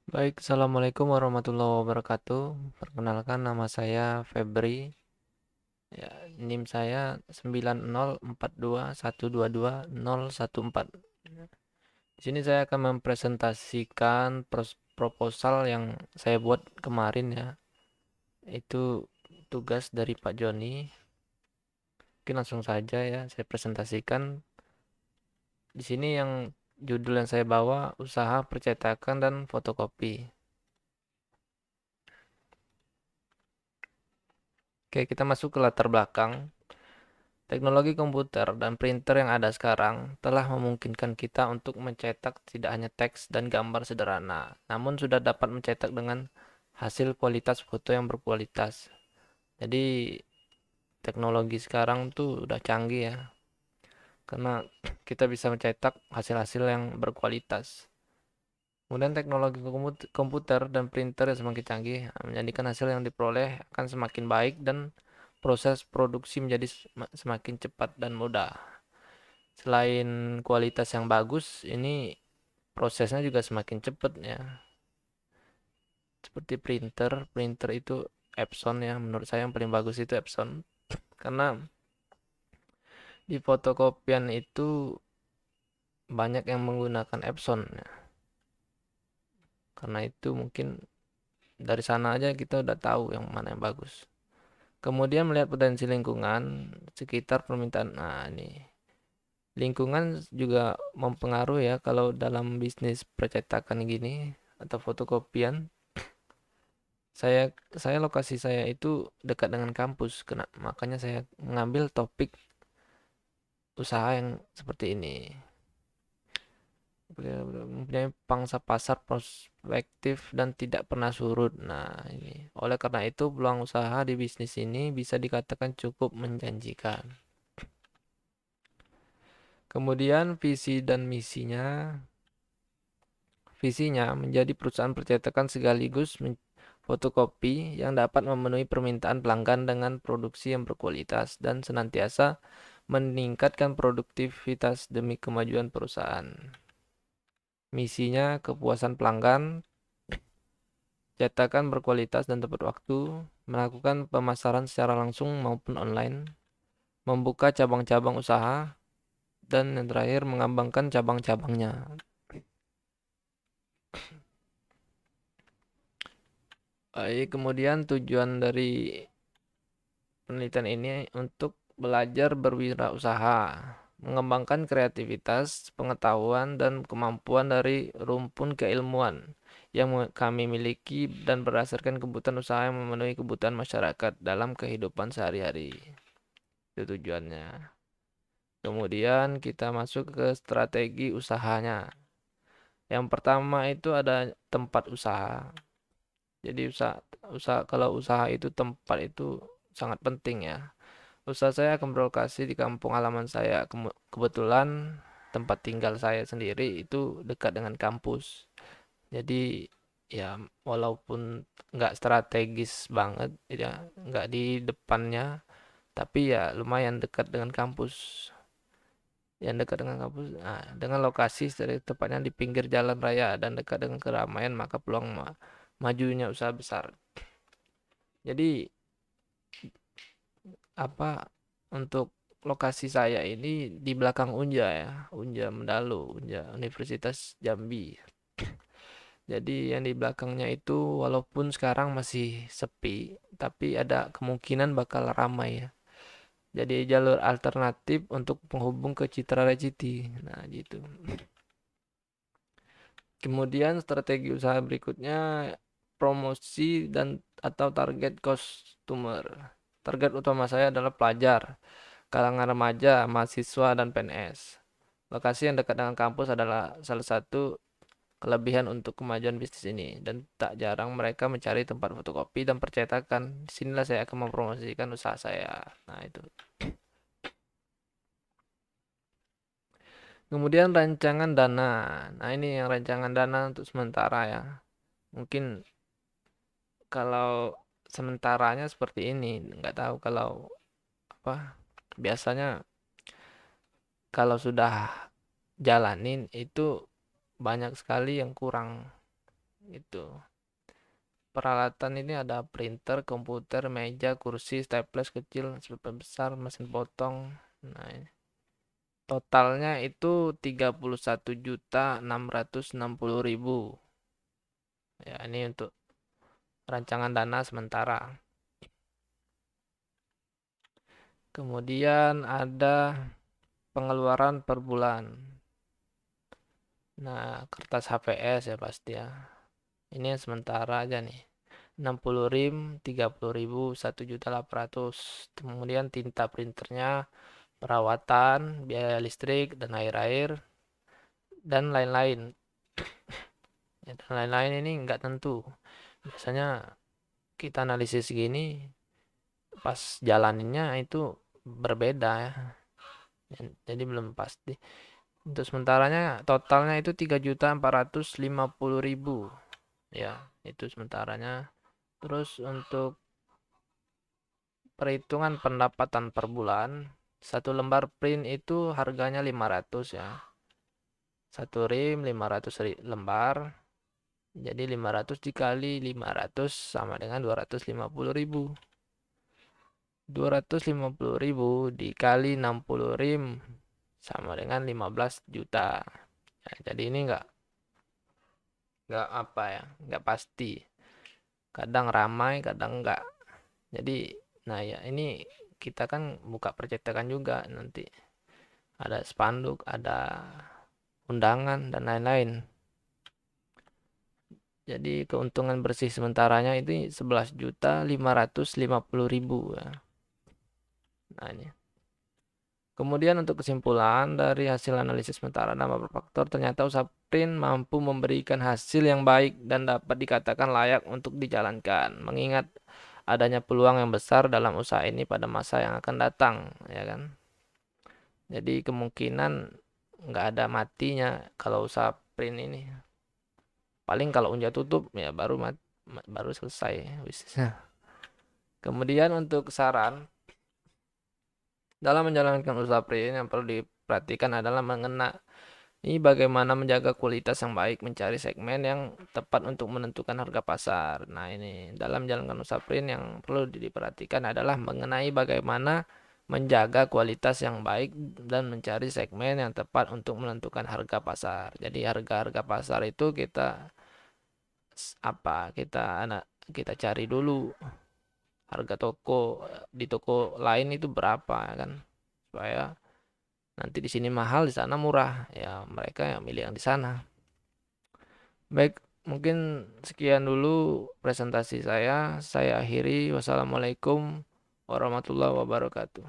Baik, Assalamualaikum warahmatullahi wabarakatuh. Perkenalkan nama saya Febri. Ya, NIM saya 9042122014. Di sini saya akan mempresentasikan proposal yang saya buat kemarin ya. Itu tugas dari Pak Joni. Mungkin langsung saja ya saya presentasikan. Di sini yang judul yang saya bawa usaha percetakan dan fotokopi. Oke, kita masuk ke latar belakang. Teknologi komputer dan printer yang ada sekarang telah memungkinkan kita untuk mencetak tidak hanya teks dan gambar sederhana, namun sudah dapat mencetak dengan hasil kualitas foto yang berkualitas. Jadi teknologi sekarang tuh udah canggih ya, karena kita bisa mencetak hasil-hasil yang berkualitas. Kemudian teknologi komputer dan printer yang semakin canggih menjadikan hasil yang diperoleh akan semakin baik dan proses produksi menjadi semakin cepat dan mudah. Selain kualitas yang bagus, ini prosesnya juga semakin cepat ya. Seperti printer itu Epson ya. Menurut saya yang paling bagus itu Epson. Karena di fotokopian itu banyak yang menggunakan Epson ya. Karena itu mungkin dari sana aja kita udah tahu yang mana yang bagus. Kemudian melihat potensi lingkungan sekitar permintaan. Nah, ini lingkungan juga mempengaruhi ya kalau dalam bisnis percetakan gini atau fotokopian. Saya lokasi saya itu dekat dengan kampus, makanya saya mengambil topik usaha yang seperti ini. Mempunyai pangsa pasar prospektif dan tidak pernah surut. Nah, ini. Oleh karena itu, peluang usaha di bisnis ini bisa dikatakan cukup menjanjikan. Kemudian visi dan misinya. Visinya menjadi perusahaan percetakan sekaligus fotokopi yang dapat memenuhi permintaan pelanggan dengan produksi yang berkualitas dan senantiasa meningkatkan produktivitas demi kemajuan perusahaan. Misinya kepuasan pelanggan, cetakan berkualitas dan tepat waktu, melakukan pemasaran secara langsung maupun online, membuka cabang-cabang usaha, dan yang terakhir mengembangkan cabang-cabangnya. Baik, kemudian tujuan dari penelitian ini untuk belajar berwirausaha, mengembangkan kreativitas, pengetahuan, dan kemampuan dari rumpun keilmuan yang kami miliki dan berdasarkan kebutuhan usaha yang memenuhi kebutuhan masyarakat dalam kehidupan sehari-hari. Itu tujuannya. Kemudian kita masuk ke strategi usahanya. Yang pertama itu ada tempat usaha. Jadi kalau usaha itu tempat itu sangat penting ya. Usaha saya akan berlokasi di kampung halaman saya. Kebetulan tempat tinggal saya sendiri itu dekat dengan kampus. Jadi ya walaupun nggak strategis banget, ya nggak di depannya, tapi ya lumayan dekat dengan kampus. Yang dekat dengan kampus, nah, dengan lokasi tepatnya di pinggir jalan raya dan dekat dengan keramaian, maka peluang majunya usaha besar. Jadi apa untuk lokasi saya ini di belakang Unja ya, Unja Mendalu, Unja Universitas Jambi. Jadi yang di belakangnya itu walaupun sekarang masih sepi, tapi ada kemungkinan bakal ramai ya. Jadi jalur alternatif untuk penghubung ke Citra Raciti. Nah, gitu. Kemudian strategi usaha berikutnya promosi dan atau target customer. Target utama saya adalah pelajar, kalangan remaja, mahasiswa, dan PNS. Lokasi yang dekat dengan kampus adalah salah satu kelebihan untuk kemajuan bisnis ini dan tak jarang mereka mencari tempat fotokopi dan percetakan. Disinilah saya akan mempromosikan usaha saya. Nah, itu. Kemudian rancangan dana. Nah, ini yang rancangan dana untuk sementara ya. Mungkin kalau sementaranya seperti ini, nggak tahu kalau apa. Biasanya kalau sudah jalanin itu banyak sekali yang kurang. Itu. Peralatan ini ada printer, komputer, meja, kursi, staples kecil, staples besar, mesin potong. Nah, ini. Totalnya itu 31.660.000. Ya, ini untuk rancangan dana sementara. Kemudian ada pengeluaran per bulan. Nah, kertas HVS ya pasti ya. Ini yang sementara aja nih. 60 rim, 30.000, 1.800.000. Kemudian tinta printernya, perawatan, biaya listrik dan air-air dan lain-lain. Ya, dan lain-lain ini nggak tentu. Biasanya kita analisis gini pas jalaninnya itu berbeda ya. Jadi belum pasti. Untuk sementaranya totalnya itu 3.450.000. Ya, itu sementaranya. Terus untuk perhitungan pendapatan per bulan, satu lembar print itu harganya 500 ya. Satu rim 500 lembar. Jadi 500 dikali 500 sama dengan 250.000. 250.000 dikali 60 rim sama dengan 15 juta. Ya, jadi ini nggak apa ya, nggak pasti. Kadang ramai, kadang enggak. Jadi, nah ya ini kita kan buka percetakan juga nanti. Ada spanduk, ada undangan dan lain-lain. Jadi keuntungan bersih sementaranya itu 11.550.000 ya. Nah ini. Kemudian untuk kesimpulan dari hasil analisis sementara dan beberapa faktor, ternyata usaha print mampu memberikan hasil yang baik dan dapat dikatakan layak untuk dijalankan. Mengingat adanya peluang yang besar dalam usaha ini pada masa yang akan datang, ya kan? Jadi kemungkinan nggak ada matinya kalau usaha print ini. Paling kalau unja tutup ya baru selesai bisnisnya. Kemudian untuk saran dalam menjalankan usaha print yang perlu diperhatikan adalah mengenai bagaimana menjaga kualitas yang baik, mencari segmen yang tepat untuk menentukan harga pasar. Nah, ini dalam menjalankan usaha print yang perlu diperhatikan adalah mengenai bagaimana menjaga kualitas yang baik dan mencari segmen yang tepat untuk menentukan harga pasar. Jadi harga-harga pasar itu kita cari dulu harga toko di toko lain itu berapa ya kan, supaya nanti di sini mahal di sana murah ya, mereka yang milih yang di sana. Baik, mungkin sekian dulu presentasi saya akhiri. Wassalamualaikum warahmatullahi wabarakatuh.